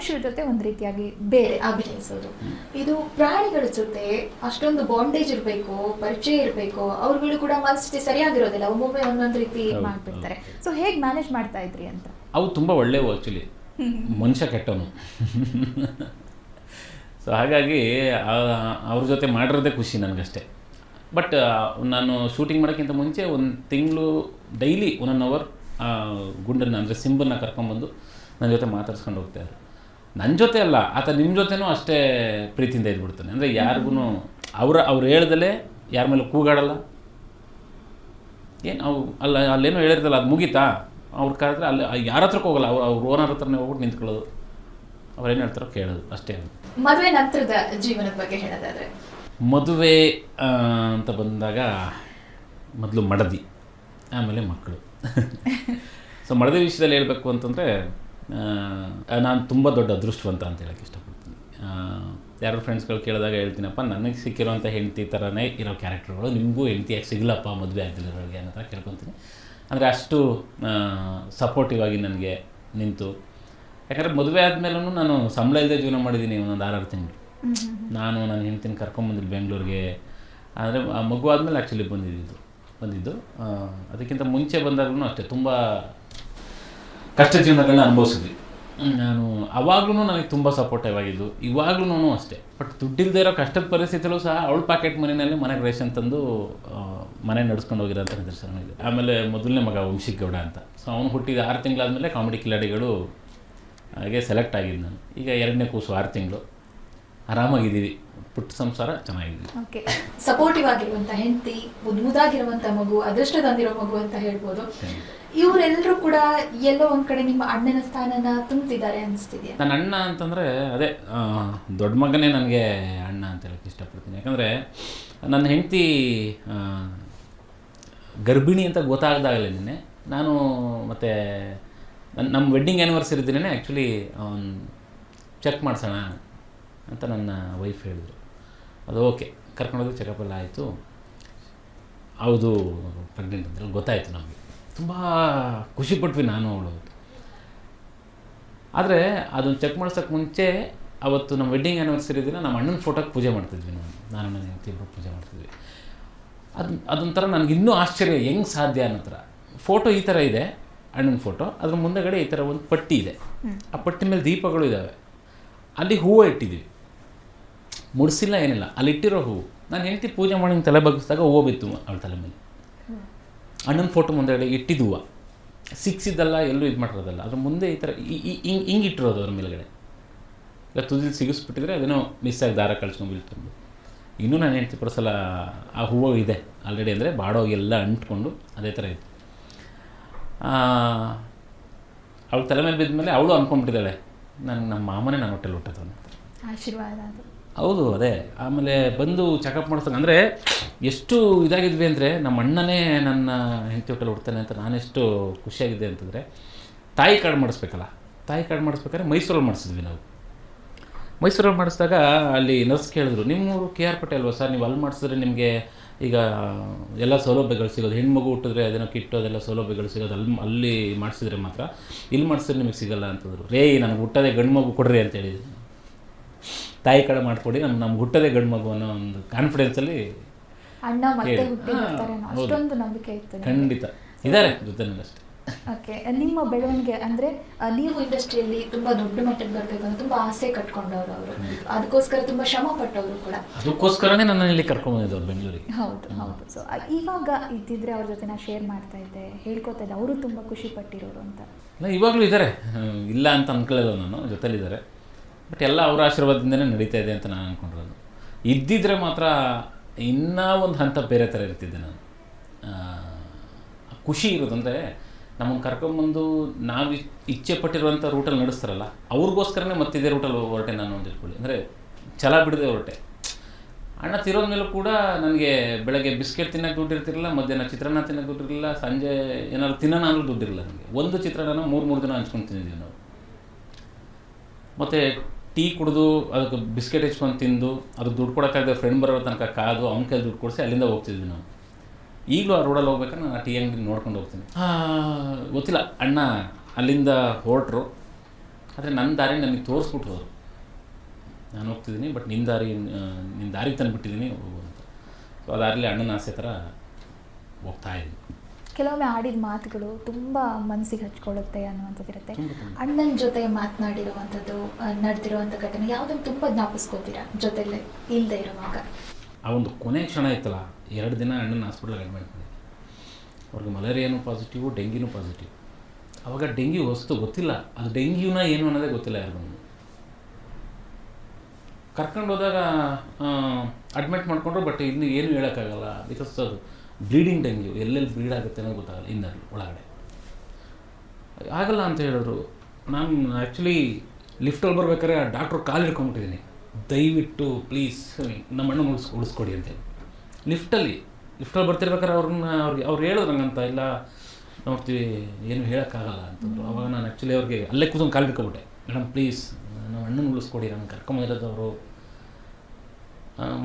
ಮನುಷ್ಯರ ಜೊತೆ ಒಂದು ರೀತಿಯಾಗಿ ಬೇರೆ ಅಭಿನಯಿಸೋದು. ಇದು ಪ್ರಾಣಿಗಳ ಜೊತೆ ಅಷ್ಟೊಂದು ಬಾಂಡೇಜ್ ಇರಬೇಕು, ಪರಿಚಯ ಇರಬೇಕು, ಅವ್ರುಗಳು ಕೂಡ ಮನಸ್ಥಿತಿ ಸರಿಯಾಗಿರೋದಿಲ್ಲ, ಒಮ್ಮೊಮ್ಮೆ ಒಂದೊಂದು ರೀತಿ ಮಾಡ್ಬಿಡ್ತಾರೆ. ಸೊ ಹೇಗೆ ಮ್ಯಾನೇಜ್ ಮಾಡ್ತಾ ಇದ್ರಿ ಅಂತ? ಅವು ತುಂಬ ಒಳ್ಳೆಯವು ಆ್ಯಕ್ಚುಲಿ, ಮನುಷ್ಯ ಕೆಟ್ಟವನು. ಸೊ ಹಾಗಾಗಿ ಅವ್ರ ಜೊತೆ ಮಾಡಿರೋದೇ ಖುಷಿ ನನಗಷ್ಟೇ. ಬಟ್ ನಾನು ಶೂಟಿಂಗ್ ಮಾಡೋಕ್ಕಿಂತ ಮುಂಚೆ ಒಂದು ತಿಂಗಳು ಡೈಲಿ 1 hour ಗುಂಡನ್ನು ಅಂದರೆ ಸಿಂಬನ್ನ ಕರ್ಕೊಂಬಂದು ನನ್ನ ಜೊತೆ ಮಾತಾಡ್ಸ್ಕೊಂಡು ಹೋಗ್ತಾಯಿದ್ರು. ನನ್ನ ಜೊತೆ ಅಲ್ಲ, ಆತ ನಿಮ್ಮ ಜೊತೆನೂ ಅಷ್ಟೇ ಪ್ರೀತಿಯಿಂದ ಇದ್ಬಿಡ್ತಾನೆ. ಅಂದರೆ ಯಾರಿಗೂ ಅವ್ರು ಹೇಳ್ದಲೇ ಯಾರ ಮೇಲೆ ಕೂಗಾಡಲ್ಲ. ಏನು ಅಲ್ಲೇನೋ ಹೇಳಿರ್ತಲ್ಲ, ಅದು ಮುಗೀತಾ ಅವ್ರು ಕರೆದ್ರೆ ಅಲ್ಲಿ ಯಾರ ಹತ್ರಕ್ಕೆ ಹೋಗಲ್ಲ, ಅವ್ರ ಓನರ್ ಹತ್ರನೇ ಹೋಗ್ಬಿಟ್ಟು ನಿಂತ್ಕೊಳ್ಳೋದು, ಅವ್ರೇನು ಹೇಳ್ತಾರೋ ಕೇಳೋದು ಅಷ್ಟೇ. ಮದುವೆ ನಂತರದ ಜೀವನದ ಬಗ್ಗೆ ಹೇಳೋದಾದರೆ, ಮದುವೆ ಅಂತ ಬಂದಾಗ ಮೊದಲು ಮಡದಿ, ಆಮೇಲೆ ಮಕ್ಕಳು. ಸೊ ಮಡದಿ ವಿಷಯದಲ್ಲಿ ಹೇಳಬೇಕು ಅಂತಂದರೆ ನಾನು ತುಂಬ ದೊಡ್ಡ ಅದೃಷ್ಟವಂತ ಅಂತ ಹೇಳೋಕ್ಕೆ ಇಷ್ಟಪಡ್ತೀನಿ. ಯಾರೋ ಫ್ರೆಂಡ್ಸ್ಗಳು ಕೇಳಿದಾಗ ಹೇಳ್ತೀನಪ್ಪ, ನನಗೆ ಸಿಕ್ಕಿರೋಂಥ ಹೆಂಡತಿ ಥರನೇ ಇರೋ ಕ್ಯಾರೆಕ್ಟರ್ಗಳು ನಿಮಗೂ ಹೆಂಡತಿಯಾಗಿ ಸಿಗಲಪ್ಪ ಮದುವೆ ಆಗ್ದಿರೋರಿಗೆ ಅನ್ನೋ ಥರ ಕೇಳ್ಕೊತೀನಿ. ಅಂದರೆ ಅಷ್ಟು ಸಪೋರ್ಟಿವ್ ಆಗಿ ನನಗೆ ನಿಂತು, ಯಾಕಂದರೆ ಮದುವೆ ಆದಮೇಲೂ ನಾನು ಸಂಬಳ ಇಲ್ಲದೆ ಜೀವನ ಮಾಡಿದ್ದೀನಿ ಒಂದೊಂದು 6 ತಿಂಗಳು. ನಾನು ನನ್ನ ಹೆಂಡ್ತಿನ ಕರ್ಕೊಂಬಂದಿದ್ದು ಬೆಂಗಳೂರಿಗೆ. ಅಂದರೆ ಆ ಮಗು ಆದಮೇಲೆ ಆ್ಯಕ್ಚುಲಿ ಬಂದಿದ್ದು. ಅದಕ್ಕಿಂತ ಮುಂಚೆ ಬಂದಾಗಲೂ ಅಷ್ಟೇ ತುಂಬ ಕಷ್ಟ ಜೀವನಗಳನ್ನ ಅನುಭವಿಸಿದ್ವಿ. ನಾನು ಅವಾಗ್ಲೂ ನನಗೆ ತುಂಬ ಸಪೋರ್ಟಿವ್ ಆಗಿದ್ದು, ಇವಾಗ್ಲೂ ಅಷ್ಟೇ. ಬಟ್ ದುಡ್ಡಿಲ್ಲದೆ ಇರೋ ಕಷ್ಟದ ಪರಿಸ್ಥಿತಿಯಲ್ಲೂ ಸಹ ಅವಳ ಪ್ಯಾಕೆಟ್ ಮನಿನಲ್ಲಿ ಮನೆಗೆ ರೇಷನ್ ತಂದು ಮನೆ ನಡೆಸ್ಕೊಂಡು ಹೋಗಿರೋಂಥ ನಿದರ್ಶನ ಇದೆ. ಆಮೇಲೆ ಮೊದಲನೇ ಮಗ ವಂಶಿಕ್ ಗೌಡ ಅಂತ. ಸೊ ಅವನು ಹುಟ್ಟಿದ 6 ತಿಂಗಳಾದಮೇಲೆ ಕಾಮಿಡಿ ಕಿಲಾಡಿಗಳು ಹಾಗೆ ಸೆಲೆಕ್ಟ್ ಆಗಿದ್ದು ನಾನು. ಈಗ 2ನೇ ಕೂಸು 6 ತಿಂಗಳು, ಆರಾಮಾಗಿದ್ದೀವಿ, ಪುಟ್ಟ ಸಂಸಾರ ಚೆನ್ನಾಗಿದೆ. ಓಕೆ, ಸಪೋರ್ಟಿವ್ ಆಗಿರುವಂಥ ಹೆಂಡತಿ, ಮುದ್ದಾಗಿರುವಂಥ ಮಗು, ಅದೃಷ್ಟ ತಂದಿರೋ ಮಗು ಅಂತ ಹೇಳ್ಬೋದು. ಇವರೆಲ್ಲರೂ ಕೂಡ ಎಲ್ಲೋ ಒಂದು ಕಡೆ ನಿಮ್ಮ ಅಣ್ಣನ ಸ್ಥಾನನ ತುಂಬ್ತಿದ್ದಾರೆ ಅನಿಸ್ತಿದೆಯಾ? ನನ್ನ ಅಣ್ಣ ಅಂತಂದರೆ ಅದೇ ದೊಡ್ಡ ಮಗನೇ ನನಗೆ ಅಣ್ಣ ಅಂತ ಹೇಳೋಕ್ಕೆ ಇಷ್ಟಪಡ್ತೀನಿ. ಯಾಕಂದರೆ ನನ್ನ ಹೆಂಡತಿ ಗರ್ಭಿಣಿ ಅಂತ ಗೊತ್ತಾಗ್ದಾಗಲೇ ನಿನ್ನೆ ನಾನು ಮತ್ತು ನಮ್ಮ ವೆಡ್ಡಿಂಗ್ ಆ್ಯನಿವರ್ಸರಿ ದಿನವೇ ಆ್ಯಕ್ಚುಲಿ ಚೆಕ್ ಮಾಡಿಸೋಣ ಅಂತ ನನ್ನ ವೈಫ್ ಹೇಳಿದರು. ಅದು ಓಕೆ, ಕರ್ಕೊಂಡೋಗಿ ಚೆಕಪ್ ಎಲ್ಲ ಆಯಿತು. ಹೌದು ಪ್ರೆಗ್ನೆಂಟ್ ಅಂತ ಗೊತ್ತಾಯಿತು. ನಮಗೆ ತುಂಬ ಖುಷಿಪಟ್ವಿ ನಾನು ಅವಳು. ಆದರೆ ಅದನ್ನು ಚೆಕ್ ಮಾಡಿಸೋಕ್ಕೆ ಮುಂಚೆ ಅವತ್ತು ನಮ್ಮ ವೆಡ್ಡಿಂಗ್ ಆ್ಯನಿವರ್ಸರಿ ದಿನ ನಮ್ಮ ಅಣ್ಣನ ಫೋಟೋಕ್ಕೆ ಪೂಜೆ ಮಾಡ್ತಿದ್ವಿ. ನಾನು ನನ್ನ ಹೆಂಡತಿ ಇಬ್ಬರು ಪೂಜೆ ಮಾಡ್ತಿದ್ವಿ. ಅದೊಂಥರ ನನಗಿನ್ನೂ ಆಶ್ಚರ್ಯ, ಹೆಂಗೆ ಸಾಧ್ಯ ಅನ್ನೋ ಥರ. ಫೋಟೋ ಈ ಥರ ಇದೆ, ಅಣ್ಣನ ಫೋಟೋ, ಅದ್ರ ಮುಂದೆಗಡೆ ಈ ಥರ ಒಂದು ಪಟ್ಟಿ ಇದೆ. ಆ ಪಟ್ಟಿ ಮೇಲೆ ದೀಪಗಳು ಇದ್ದಾವೆ. ಅಲ್ಲಿ ಹೂವು ಇಟ್ಟಿದ್ದೀವಿ, ಮುಡಿಸಿಲ್ಲ ಏನಿಲ್ಲ, ಅಲ್ಲಿಟ್ಟಿರೋ ಹೂವು. ನಾನು ಹೆಂಡತಿ ಪೂಜೆ ಮಾಡಿ ತಲೆ ಬಗ್ಗಿಸಿದಾಗ ಹೂವು ಬಿತ್ತು ಅವಳ ತಲೆ ಮೇಲೆ. ಅಣ್ಣನ ಫೋಟೋ ಮುಂದೆಗಡೆ ಇಟ್ಟಿದ್ದು ಹೂವು, ಸಿಕ್ಸಿದ್ದಲ್ಲ, ಎಲ್ಲೂ ಇದು ಮಾಡಿರೋದಲ್ಲ. ಅದ್ರ ಮುಂದೆ ಈ ಥರ ಹಿಂಗೆ ಇಟ್ಟಿರೋದು ಅದ್ರ ಮೇಲ್ಗಡೆ. ಈಗ ತುದಿಲಿ ಸಿಗಿಸ್ಬಿಟ್ಟಿದ್ರೆ ಅದೇನೋ ಮಿಸ್ ಆಗಿ ದಾರ ಕಳ್ಸ್ಕೊಂಡು ಬೀಳ್ತಂದು. ಇನ್ನೂ ನಾನು ಹೆಂಡತಿ ಪರ್ಸಲ ಆ ಹೂವು ಇದೆ ಆಲ್ರೆಡಿ, ಅಂದರೆ ಬಾಡೋಗಿ ಎಲ್ಲ ಅಂಟ್ಕೊಂಡು ಅದೇ ಥರ ಇತ್ತು. ಅವಳ ತಲೆ ಮೇಲೆ ಬಿದ್ದ ಮೇಲೆ ಅವಳು ಅಂದ್ಕೊಂಡ್ಬಿಟ್ಟಿದ್ದಾಳೆ, ನಮ್ಮ ಮಾಮನೇ ನನ್ನ ಹೊಟ್ಟೆಲಿ ಹುಟ್ಟೋದು ಅಂತ. ಆಶೀರ್ವಾದ ಅದು. ಹೌದು, ಅದೇ. ಆಮೇಲೆ ಬಂದು ಚೆಕಪ್ ಮಾಡಿಸ್ದಾಗ ಅಂದರೆ ಎಷ್ಟು ಇದಾಗಿದ್ವಿ ಅಂದರೆ, ನಮ್ಮ ಅಣ್ಣನೇ ನನ್ನ ಹೆಂಡತಿ ಹೊಟ್ಟೆಲಿ ಹುಡ್ತಾನೆ ಅಂತ ನಾನೆಷ್ಟು ಖುಷಿಯಾಗಿದ್ದೆ ಅಂತಂದರೆ, ತಾಯಿ ಕಾರ್ಡ್ ಮಾಡಿಸ್ಬೇಕಲ್ಲ, ತಾಯಿ ಕಾರ್ಡ್ ಮಾಡಿಸ್ಬೇಕಾದ್ರೆ ಮೈಸೂರಲ್ಲಿ ಮಾಡಿಸಿದ್ವಿ ನಾವು. ಮೈಸೂರಲ್ಲಿ ಮಾಡಿಸಿದಾಗ ಅಲ್ಲಿ ನರ್ಸ್ ಕೇಳಿದ್ರು, ನಿಮ್ಮೂರು KR ಪೇಟೆ ಅಲ್ವಾ ಸರ್, ನೀವು ಅಲ್ಲಿ ಮಾಡಿಸಿದ್ರೆ ನಿಮಗೆ ಈಗ ಎಲ್ಲ ಸೌಲಭ್ಯಗಳು ಸಿಗೋದು, ಹೆಣ್ಮಗು ಹುಟ್ಟಿದ್ರೆ ಅದೇನೋ ಕಿಟ್ಟು ಅದೆಲ್ಲ ಸೌಲಭ್ಯಗಳು ಸಿಗೋದು ಅಲ್ಲಿ ಮಾಡಿಸಿದ್ರೆ ಮಾತ್ರ, ಇಲ್ಲಿ ಮಾಡಿಸಿದ್ರೆ ನಿಮಗೆ ಸಿಗೋಲ್ಲ ಅಂತಂದರು. ನನಗೆ ಹುಟ್ಟೋದೇ ಗಂಡು ಮಗು ಕೊಡ್ರಿ ಅಂತ ಹೇಳಿದ್ರು. ತಾಯಿ ಕಡೆ ಮಾಡಿಕೊಡಿ, ನಮ್ಗೆ ಹುಟ್ಟೋದೇ ಗಂಡು ಮಗು ಅನ್ನೋ ಒಂದು ಕಾನ್ಫಿಡೆನ್ಸಲ್ಲಿ ಅಣ್ಣ ಮತ್ತೆ ಅಷ್ಟೊಂದು ನಂಬಿಕೆ ಇತ್ತು. ಖಂಡಿತ ಇದ್ದಾರೆ ಜೊತೆನಲ್ಲಿ ಅಷ್ಟೇ. ಓಕೆ, ನಿಮ್ಮ ಬೆಳವಣಿಗೆ ಅಂದರೆ ನೀವು ಇಂಡಸ್ಟ್ರಿಯಲ್ಲಿ ತುಂಬ ದೊಡ್ಡ ಮಟ್ಟಕ್ಕೆ ಬರಬೇಕು ಅಂತ ತುಂಬ ಆಸೆ ಕಟ್ಕೊಂಡವರು ಅವರು, ಅದಕ್ಕೋಸ್ಕರ ತುಂಬ ಶ್ರಮ ಪಟ್ಟವರು ಕೂಡ. ಅದಕ್ಕೋಸ್ಕರನೇ ನನ್ನ ಇಲ್ಲಿ ಕರ್ಕೊಂಡ್ಬಂದಿದ್ದವ್ರು ಬೆಂಗಳೂರಿಗೆ. ಹೌದು. ಸೊ ಇವಾಗ ಇದ್ದಿದ್ರೆ ಅವ್ರ ಜೊತೆ ನಾನು ಶೇರ್ ಮಾಡ್ತಾ ಇದ್ದೆ, ಹೇಳ್ಕೊತಾ ಇದ್ದೆ, ಅವರು ತುಂಬ ಖುಷಿ ಪಟ್ಟಿರೋರು ಅಂತ. ಇವಾಗಲೂ ಇದ್ದಾರೆ, ಇಲ್ಲ ಅಂತ ಅಂದ್ಕೊಳ್ಳೋದು, ನಾನು ಜೊತೆಲಿದ್ದಾರೆ. ಬಟ್ ಎಲ್ಲ ಅವರ ಆಶೀರ್ವಾದದಿಂದನೇ ನಡೀತಾ ಇದೆ ಅಂತ ನಾನು ಅಂದ್ಕೊಂಡಿರೋದು. ಇದ್ದಿದ್ರೆ ಮಾತ್ರ ಇನ್ನೂ ಒಂದು ಹಂತ ಬೇರೆ ಥರ ಇರ್ತಿದ್ದೆ ನಾನು. ಖುಷಿ ಇರೋದಂದರೆ ನಮಗೆ ಕರ್ಕೊಂಬಂದು ನಾವು ಇಚ್ಛೆ ಪಟ್ಟಿರುವಂಥ ರೂಟಲ್ಲಿ ನಡೆಸ್ತಾರಲ್ಲ, ಅವ್ರಿಗೋಸ್ಕರನೇ ಮತ್ತಿದೇ ರೂಟಲ್ಲಿ ಹೊರಟೆ ನಾನು ಅಂತ ಇಟ್ಕೊಳ್ಳಿ. ಅಂದರೆ ಛಲ ಬಿಡದೆ ಹೊರಟೆ. ಅಣ್ಣ ತಿರೋದ ಮೇಲೂ ಕೂಡ ನನಗೆ ಬೆಳಗ್ಗೆ ಬಿಸ್ಕೆಟ್ ತಿನ್ನೋಕ್ಕೆ ದುಡ್ಡು ಇರ್ತಿರಲಿಲ್ಲ, ಮಧ್ಯಾಹ್ನ ಚಿತ್ರಾನ್ನ ತಿನ್ನೋಕ್ಕೆ ದುಡ್ಡು ಇರಲಿಲ್ಲ, ಸಂಜೆ ಏನಾದ್ರು ತಿನ್ನೋಣ ಅಂದರೂ ದುಡ್ಡಿರಲಿಲ್ಲ. ನನಗೆ ಒಂದು ಚಿತ್ರಾನ್ನ 3 ದಿನ ಹಂಚ್ಕೊಂಡು ತಿಂದಿದ್ದೀವಿ ನಾವು. ಮತ್ತು ಟೀ ಕುಡಿದು ಅದಕ್ಕೆ ಬಿಸ್ಕೆಟ್ ಹೆಚ್ಕೊಂಡು ತಿಂದು ಅದು ದುಡ್ಡು ಕೊಡೋಕ್ಕಾಗದೆ ಫ್ರೆಂಡ್ ಬರೋ ತನಕ ಕಾದು ಅವ್ನ ಕೈಲಿ ದುಡ್ಡು ಕೊಡಿಸಿ ಅಲ್ಲಿಂದ ಹೋಗ್ತಿದ್ವಿ ನಾವು. ಈಗಲೂ ಆ ರೋಡಲ್ಲಿ ಹೋಗ್ಬೇಕಾದ್ರೆ ನಾನು ಆ ಟೀ ಅಂಗಡಿ ನೋಡ್ಕೊಂಡು ಹೋಗ್ತೀನಿ. ಗೊತ್ತಿಲ್ಲ, ಅಣ್ಣ ಅಲ್ಲಿಂದ ಹೊರಟ್ರು, ಆದರೆ ನನ್ನ ದಾರಿ ನನಗೆ ತೋರಿಸ್ಬಿಟ್ರು ಅವರು. ನಾನು ಹೋಗ್ತಿದ್ದೀನಿ, ಬಟ್ ನಿನ್ನ ದಾರಿಗೆ ತಂದುಬಿಟ್ಟಿದ್ದೀನಿ ಹೋಗು ಅಂತ. ಸೊ ಆ ದಾರಿಲಿ ಅಣ್ಣನ ಆಸೆ ಥರ ಹೋಗ್ತಾ ಇದ್ದೀನಿ. ಕೆಲವೊಮ್ಮೆ ಆಡಿದ ಮಾತುಗಳು ತುಂಬ ಮನಸ್ಸಿಗೆ ಹಚ್ಕೊಳ್ಳುತ್ತೆ ಅನ್ನುವಂಥದ್ದು ಇರುತ್ತೆ. ತುಂಬ ತುಂಬ. ಅಣ್ಣನ ಜೊತೆ ಮಾತನಾಡಿರುವಂಥದ್ದು, ನಡೆದಿರುವಂಥ ಘಟನೆ ಯಾವುದನ್ನು ತುಂಬ ಜ್ಞಾಪಿಸ್ಕೋತೀರಾ ಜೊತೆಲೇ ಇಲ್ಲದೆ ಇರುವಾಗ? ಆ ಒಂದು ಕೊನೆ ಕ್ಷಣ ಇತ್ತಲ್ಲ, 2 ದಿನ ಅಣ್ಣನ ಹಾಸ್ಪಿಟ್ಲಿಗೆ ಅಡ್ಮಿಟ್ ಮಾಡಿದ್ದೆ. ಅವ್ರಿಗೆ ಮಲೇರಿಯಾನೂ ಪಾಸಿಟಿವು, ಡೆಂಗ್ಯೂನೂ ಪಾಸಿಟಿವ್. ಆವಾಗ ಡೆಂಗ್ಯೂ ವಸ್ತು ಗೊತ್ತಿಲ್ಲ, ಅದು ಡೆಂಗ್ಯೂನ ಏನು ಅನ್ನೋದೇ ಗೊತ್ತಿಲ್ಲ ಯಾರಿಗೂ. ಕರ್ಕೊಂಡು ಹೋದಾಗ ಅಡ್ಮಿಟ್ ಮಾಡಿಕೊಂಡ್ರು, ಬಟ್ ಇನ್ನು ಏನು ಹೇಳೋಕ್ಕಾಗಲ್ಲ, ಬಿಕಾಸ್ ಅದು ಬ್ಲೀಡಿಂಗ್ ಡೆಂಗ್ಯೂ, ಎಲ್ಲೆಲ್ಲಿ ಬ್ಲೀಡ್ ಆಗುತ್ತೆ ಅನ್ನೋದು ಗೊತ್ತಾಗಲ್ಲ ಇನ್ನಲ್ಲಿ ಒಳಗಡೆ. ಆಗಲ್ಲ ಅಂತ ಹೇಳಿದ್ರು. ನಾನು ಆ್ಯಕ್ಚುಲಿ ಲಿಫ್ಟಲ್ಲಿ ಬರ್ಬೇಕಾದ್ರೆ ಆ ಡಾಕ್ಟ್ರು ಕಾಲು ಹಿಡ್ಕೊಂಡ್ಬಿಟ್ಟಿದ್ದೀನಿ, ದಯವಿಟ್ಟು ಪ್ಲೀಸ್ ನಮ್ಮ ಅಣ್ಣ ಉಳಿಸ್ಕೊಡಿ ಅಂತೇಳಿ. ಲಿಫ್ಟಲ್ಲಿ ಬರ್ತಿರ್ಬೇಕಾದ್ರೆ ಅವ್ರು ಹೇಳಿದ್ರು ನಂಗಂತ, ಇಲ್ಲ ನೋಡ್ತೀವಿ ಏನು ಹೇಳೋಕ್ಕಾಗಲ್ಲ ಅಂತಂದರು. ಆವಾಗ ನಾನು ಆ್ಯಕ್ಚುಲಿ ಅವ್ರಿಗೆ ಅಲ್ಲೇ ಕೂತ್ಕೊಂಡು ಕಾಲು ಹಿಡ್ಕೊಬಿಟ್ಟೆ, ಮೇಡಮ್ ಪ್ಲೀಸ್ ನಮ್ಮ ಅಣ್ಣನ ಉಳಿಸ್ಕೊಡಿ, ನಾನು ಕರ್ಕೊಂಬಂದಿರೋದು ಅವರು.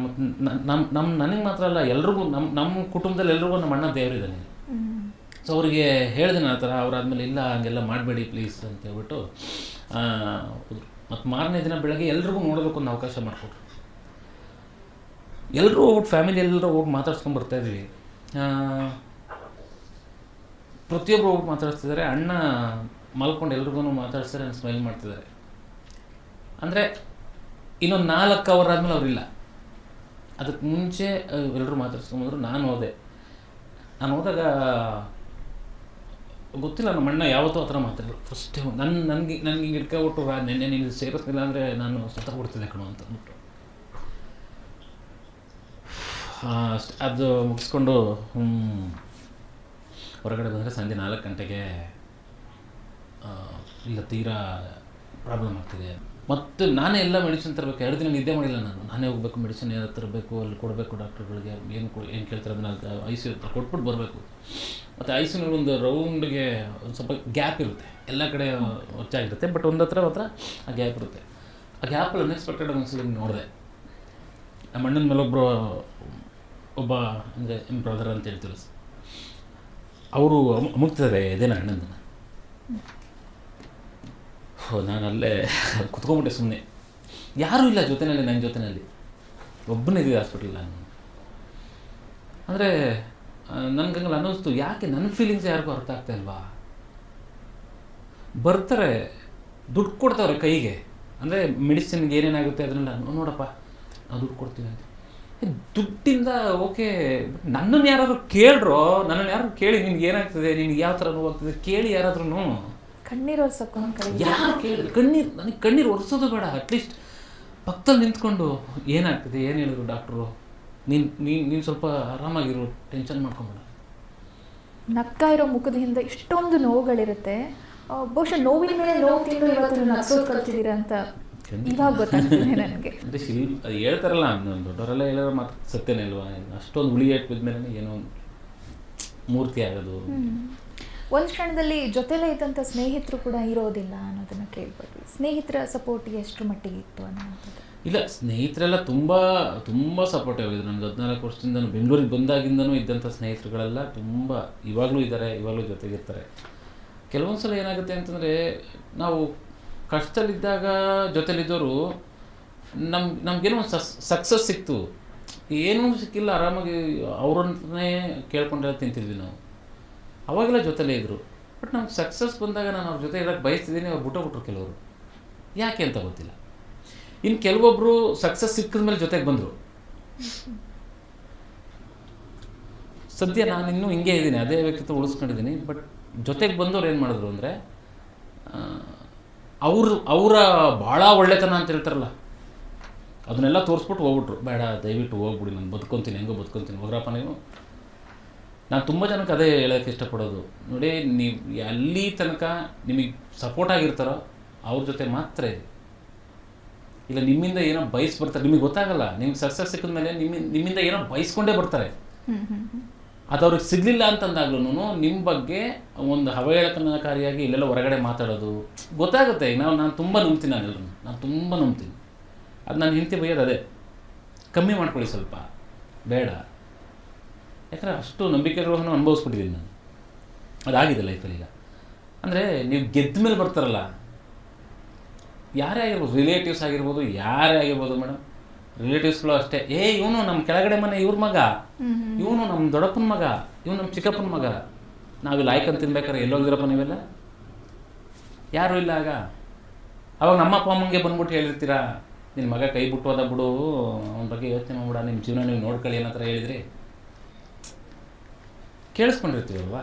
ಮತ್ತು ನನಗೆ ಮಾತ್ರ ಅಲ್ಲ, ಎಲ್ರಿಗೂ ನಮ್ಮ ಕುಟುಂಬದಲ್ಲಿ ಎಲ್ರಿಗೂ ನಮ್ಮ ಅಣ್ಣ ದೇವರಿದ್ದಾನೆ. ಸೊ ಅವರಿಗೆ ಹೇಳಿದೆ ಆ ಥರ. ಅವರಾದ್ಮೇಲೆ ಇಲ್ಲ ಹಂಗೆಲ್ಲ ಮಾಡಬೇಡಿ ಪ್ಲೀಸ್ ಅಂತ ಹೇಳ್ಬಿಟ್ಟು ಮತ್ತು ಮಾರನೇ ದಿನ ಬೆಳಗ್ಗೆ ಎಲ್ರಿಗೂ ನೋಡೋದಕ್ಕೆ ಒಂದು ಅವಕಾಶ ಮಾಡಿಕೊಟ್ರು. ಎಲ್ಲರೂ ಹೋಗ್ಬಿಟ್ಟು ಫ್ಯಾಮಿಲಿ ಎಲ್ಲರೂ ಹೋಗಿ ಮಾತಾಡ್ಸ್ಕೊಂಡು ಬರ್ತಾಯಿದ್ವಿ. ಪ್ರತಿಯೊಬ್ಬರು ಹೋಗಿ ಮಾತಾಡ್ತಿದ್ದಾರೆ. ಅಣ್ಣ ಮಲ್ಕೊಂಡು ಎಲ್ರಿಗೂ ಮಾತಾಡ್ಸ್ತಾರೆ, ಸ್ಮೈಲ್ ಮಾಡ್ತಿದ್ದಾರೆ. ಅಂದರೆ ಇನ್ನೊಂದು 4 ಅವರ್ ಆದಮೇಲೆ ಅವರಿಲ್ಲ. ಅದಕ್ಕೆ ಮುಂಚೆ ಎಲ್ಲರೂ ಮಾತಾಡ್ಸ್ಕೊಂಬಂದರು. ನಾನು ಹೋದಾಗ ಗೊತ್ತಿಲ್ಲ, ನಮ್ಮ ಅಣ್ಣ ಯಾವತ್ತೂ ಆ ಥರ ಮಾತಾಡಲ್ಲ. ಫಸ್ಟ್ ಟೈಮ್ ನನಗೆ ಹಿಂಗೆ ಇಟ್ಕೊಬಿಟ್ಟು, ನೆನ್ನೆ ನೀನು ಸೇರಿಸ್ಲಿಲ್ಲ ಅಂದರೆ ನಾನು ಸತ್ತೋಗ್ಬಿಡ್ತಿದ್ದೆ ಕಣೋ ಅಂತ ಅಂದ್ಬಿಟ್ಟು. ಅದು ಮುಗಿಸ್ಕೊಂಡು ಹೊರಗಡೆ ಬಂದರೆ ಸಂಜೆ 4 ಗಂಟೆಗೆ ಇಲ್ಲ ತೀರಾ ಪ್ರಾಬ್ಲಮ್ ಆಗ್ತಿದೆ. ಮತ್ತು ನಾನೇ ಎಲ್ಲ ಮೆಡಿಸಿನ್ ತರಬೇಕು. 2 ದಿನ ನಿದ್ದೆ ಮಾಡಿಲ್ಲ ನಾನು. ನಾನೇ ಹೋಗಬೇಕು, ಮೆಡಿಸಿನ್ ಏನಾದ್ರು ತರಬೇಕು, ಅಲ್ಲಿ ಕೊಡಬೇಕು ಡಾಕ್ಟ್ರುಗಳಿಗೆ, ಏನು ಕೇಳ್ತಾರೆ ಅದನ್ನು ICU ಕೊಟ್ಬಿಟ್ಟು ಬರಬೇಕು. ಮತ್ತು ICUನಲ್ಲಿ ಒಂದು ರೌಂಡ್ಗೆ ಒಂದು ಸ್ವಲ್ಪ ಗ್ಯಾಪ್ ಇರುತ್ತೆ, ಎಲ್ಲ ಕಡೆ ಹೊಚ್ಚಾಗಿರುತ್ತೆ, ಬಟ್ ಒಂದು ಹತ್ರ ಮಾತ್ರ ಆ ಗ್ಯಾಪ್ ಇರುತ್ತೆ. ಆ ಗ್ಯಾಪಲ್ಲಿ ಅನ್ಎಕ್ಸ್ಪೆಕ್ಟೆಡ್ ಒಂದ್ಸಲ ನೋಡಿದೆ. ನಮ್ಮ ಅಣ್ಣನ ಮೇಲೆ ಒಬ್ಬ ಅಂದರೆ ಬ್ರದರ್ ಅಂತ ಹೇಳ್ತೀವಿ, ಅವರು ಅಮುಕ್ತಿದ್ದಾರೆ ಇದೇನ ಅಣ್ಣನ. ನಾನು ಅಲ್ಲೇ ಕುತ್ಕೊಂಡ್ಬಿಟ್ಟೆ ಸುಮ್ಮನೆ. ಯಾರೂ ಇಲ್ಲ ಜೊತೆಯಲ್ಲಿ, ನನ್ನ ಜೊತೆಯಲ್ಲಿ ಒಬ್ಬನಿದ್ದೀವಿ ಹಾಸ್ಪಿಟಲ್. ನಾನು ಅಂದರೆ ನನಗಂಗಲ್ಲ ಅನ್ನಿಸ್ತು, ಯಾಕೆ ನನ್ನ ಫೀಲಿಂಗ್ಸ್ ಯಾರಿಗೂ ಅರ್ಥ ಆಗ್ತಾ ಇಲ್ವಾ? ಬರ್ತಾರೆ, ದುಡ್ಡು ಕೊಡ್ತಾವ್ರೆ ಕೈಗೆ, ಅಂದರೆ ಮೆಡಿಸಿನ್ಗೆ ಏನೇನಾಗುತ್ತೆ ಅದನ್ನೆಲ್ಲ ನೋಡಪ್ಪ ನಾವು ದುಡ್ಡು ಕೊಡ್ತೀವಿ ಅಂತ. ದುಡ್ಡಿಂದ ಓಕೆ, ಬಟ್ ನನ್ನನ್ನು ಯಾರಾದರೂ ಕೇಳ್ರೋ, ನನ್ನನ್ನು ಯಾರು ಕೇಳಿ ನಿನ್ಗೆ ಏನಾಗ್ತದೆ, ನಿನ್ಗೆ ಯಾವ ಥರ ನೋವಾಗ್ತದೆ ಕೇಳಿ ಯಾರಾದ್ರೂ. ಕಣ್ಣೀರು ಒರ್ಸೋಕೆ ಯಾರು ಕೇಳಿದ್ರು? ನನಗೆ ಕಣ್ಣೀರು ಒರೆಸೋದು ಬೇಡ, ಅಟ್ಲೀಸ್ಟ್ ಪಕ್ಕದಲ್ಲಿ ನಿಂತ್ಕೊಂಡು ಏನಾಗ್ತದೆ, ಏನು ಹೇಳಿದ್ರು ಡಾಕ್ಟ್ರು, ನೀನು ಸ್ವಲ್ಪ ಆರಾಮಾಗಿರು, ಟೆನ್ಷನ್ ಮಾಡ್ಕೊಂಬೇಡ. ನಗ್ತಾ ಇರೋ ಮುಖದ ಹಿಂದೆ ಇಷ್ಟೊಂದು ನೋವುಗಳಿರುತ್ತೆ. ಬಹುಶಃ ನೋವಿನ ಮೇಲೆ ನೋವು ತಿಂದು ಇವತ್ತು ನಗ್ಸೋದು ಕಲ್ತಿದ್ದೀರಾ ಅಂತ ಇವಾಗ ಗೊತ್ತಾಗ್ತಿದೆ ನನಗೆ. ಅಂದರೆ ಅದು ಹೇಳ್ತಾರಲ್ಲ, ದೊಡ್ಡವರೆಲ್ಲ ಹೇಳೋರು ಮಾತ್ರ ಸತ್ಯನೇ ಅಲ್ವಾ? ಅಷ್ಟೊಂದು ಹುಳಿಯೇಟ್ ಬಿದ್ಮೇಲೆ ಏನೋ ಮೂರ್ತಿ ಆಗೋದು. ಒಂದು ಕ್ಷಣದಲ್ಲಿ ಜೊತೆಲೇ ಇದ್ದಂಥ ಸ್ನೇಹಿತರು ಕೂಡ ಇರೋದಿಲ್ಲ ಅನ್ನೋದನ್ನು ಕೇಳ್ಬೋದು. ಸ್ನೇಹಿತರ ಸಪೋರ್ಟ್ ಎಷ್ಟು ಮಟ್ಟಿಗೆ ಇತ್ತು ಅನ್ನೋಂಥದ್ದು? ಇಲ್ಲ, ಸ್ನೇಹಿತರೆಲ್ಲ ತುಂಬ ತುಂಬ ಸಪೋರ್ಟಿವ್ ಆಗಿದ್ರು. ನನಗೆ 14 ವರ್ಷದಿಂದ ಬೆಂಗಳೂರಿಗೆ ಬಂದಾಗಿಂದನೂ ಇದ್ದಂಥ ಸ್ನೇಹಿತರುಗಳೆಲ್ಲ ತುಂಬ ಇವಾಗಲೂ ಇದ್ದಾರೆ, ಇವಾಗಲೂ ಜೊತೆಗಿರ್ತಾರೆ. ಕೆಲವೊಂದು ಸಲ ಏನಾಗುತ್ತೆ ಅಂತಂದರೆ, ನಾವು ಕಷ್ಟದಲ್ಲಿದ್ದಾಗ ಜೊತೆಲಿದ್ದವರು ನಮಗೇನೋ ಒಂದು ಸಕ್ಸಸ್ ಸಿಕ್ತು, ಏನೂ ಸಿಕ್ಕಿಲ್ಲ, ಆರಾಮಾಗಿ ಅವ್ರನ್ನೇ ಕೇಳ್ಕೊಂಡೆಲ್ಲ ತಿಂತಿದ್ವಿ ನಾವು. ಅವಾಗೆಲ್ಲ ಜೊತೆಲೇ ಇದ್ದರು. ಬಟ್ ನಮ್ಗೆ ಸಕ್ಸಸ್ ಬಂದಾಗ ನಾನು ಅವ್ರ ಜೊತೆ ಇರೋಕ್ಕೆ ಬಯಸ್ತಿದ್ದೀನಿ, ಅವ್ರು ಬಿಟ್ಟೋಗ್ಬಿಟ್ರು ಕೆಲವರು, ಯಾಕೆ ಅಂತ ಗೊತ್ತಿಲ್ಲ. ಇನ್ನು ಕೆಲವೊಬ್ಬರು ಸಕ್ಸಸ್ ಸಿಕ್ಕಿದ ಮೇಲೆ ಜೊತೆಗೆ ಬಂದರು. ಸದ್ಯ ನಾನು ಇನ್ನೂ ಹಿಂಗೆ ಇದ್ದೀನಿ, ಅದೇ ವ್ಯಕ್ತಿತ್ವ ಉಳಿಸ್ಕೊಂಡಿದ್ದೀನಿ. ಬಟ್ ಜೊತೆಗೆ ಬಂದವ್ರು ಏನು ಮಾಡಿದ್ರು ಅಂದರೆ, ಅವರ ಭಾಳ ಒಳ್ಳೆತನ ಅಂತ ಹೇಳ್ತಾರಲ್ಲ, ಅದನ್ನೆಲ್ಲ ತೋರಿಸ್ಬಿಟ್ಟು ಹೋಗ್ಬಿಟ್ರು. ಬೇಡ ದಯವಿಟ್ಟು ಹೋಗ್ಬಿಡಿ, ನಾನು ಬದುಕೊತೀನಿ, ಹೆಂಗೋ ಬದುಕೊತೀನಿ, ಹೋಗ್ರಪ್ಪ ನೀವು. ನಾನು ತುಂಬ ಜನಕ್ಕೆ ಅದೇ ಹೇಳೋಕ್ಕೆ ಇಷ್ಟಪಡೋದು, ನೋಡಿ ನೀವು ಅಲ್ಲಿ ತನಕ ನಿಮಗೆ ಸಪೋರ್ಟ್ ಆಗಿರ್ತಾರೋ ಅವ್ರ ಜೊತೆ ಮಾತ್ರ ಇದೆ. ಇಲ್ಲ ನಿಮ್ಮಿಂದ ಏನೋ ಬರ್ತಾರೆ, ನಿಮಗೆ ಗೊತ್ತಾಗಲ್ಲ. ನಿಮ್ಗೆ ಸಕ್ಸಸ್ ಸಿಕ್ಕಿದ ಮೇಲೆ ನಿಮ್ಮಿಂದ ಏನೋ ಬಯಸ್ಕೊಂಡೇ ಬರ್ತಾರೆ. ಅದು ಅವ್ರಿಗೆ ಸಿಗಲಿಲ್ಲ ಅಂತಂದಾಗ್ಲೂ ನಿಮ್ಮ ಬಗ್ಗೆ ಒಂದು ಅವಹೇಳನಕಾರಿಯಾಗಿ ಇಲ್ಲೆಲ್ಲ ಹೊರಗಡೆ ಮಾತಾಡೋದು ಗೊತ್ತಾಗುತ್ತೆ. ಈಗ ನಾನು ತುಂಬ ನಂಬ್ತೀನಿ, ನಾನು ತುಂಬ ನಂಬ್ತೀನಿ. ಅದು ನಾನು ಹೆಂಡತಿ ಬೈಯೋದು ಅದೇ, ಕಮ್ಮಿ ಮಾಡ್ಕೊಳ್ಳಿ ಸ್ವಲ್ಪ, ಬೇಡ. ಯಾಕಂದರೆ ಅಷ್ಟು ನಂಬಿಕೆ ದ್ರೋಹನ ಅನುಭವಿಸ್ಬಿಟ್ಟಿದ್ದೀನಿ ನಾನು, ಅದಾಗಿದೆ ಲೈಫಲ್ಲಿ. ಈಗ ಅಂದರೆ ನೀವು ಗೆದ್ದ ಮೇಲೆ ಬರ್ತಾರಲ್ಲ, ಯಾರೇ ಆಗಿರ್ಬೋದು, ರಿಲೇಟಿವ್ಸ್ ಆಗಿರ್ಬೋದು, ಯಾರೇ ಆಗಿರ್ಬೋದು ಮೇಡಮ್. ರಿಲೇಟಿವ್ಸ್ಗಳು ಅಷ್ಟೇ, ಇವನು ನಮ್ಮ ಕೆಳಗಡೆ ಮನೆ ಇವ್ರ ಮಗ, ಇವನು ನಮ್ಮ ದೊಡ್ಡಪ್ಪನ ಮಗ, ಇವನು ನಮ್ಮ ಚಿಕ್ಕಪ್ಪನ ಮಗ. ನಾವಿಲ್ಲಿ ಆಯ್ಕೊಂಡು ತಿನ್ಬೇಕಾದ್ರೆ ಎಲ್ಲೋಗಿದ್ರಪ್ಪ ನೀವೆಲ್ಲ? ಯಾರೂ ಇಲ್ಲ ಆಗ. ಅವಾಗ ನಮ್ಮ ಅಪ್ಪ ಅಮ್ಮಂಗೆ ಬಂದ್ಬಿಟ್ಟು ಹೇಳಿರ್ತೀರಾ, ನಿನ್ನ ಮಗ ಕೈ ಬಿಟ್ಟು ಹೋದ ಬಿಡು, ಅವನ ಬಗ್ಗೆ ಯೋಚನೆ ಮಾಡ್ಬಿಡ, ನಿಮ್ಮ ಜೀವನ ನೀವು ನೋಡ್ಕೊಳ್ಳಿ ಅನ್ನೋ ಥರ ಹೇಳಿದ್ರಿ ಕೇಳಿಸ್ಕೊಂಡಿರ್ತೀವಲ್ವಾ.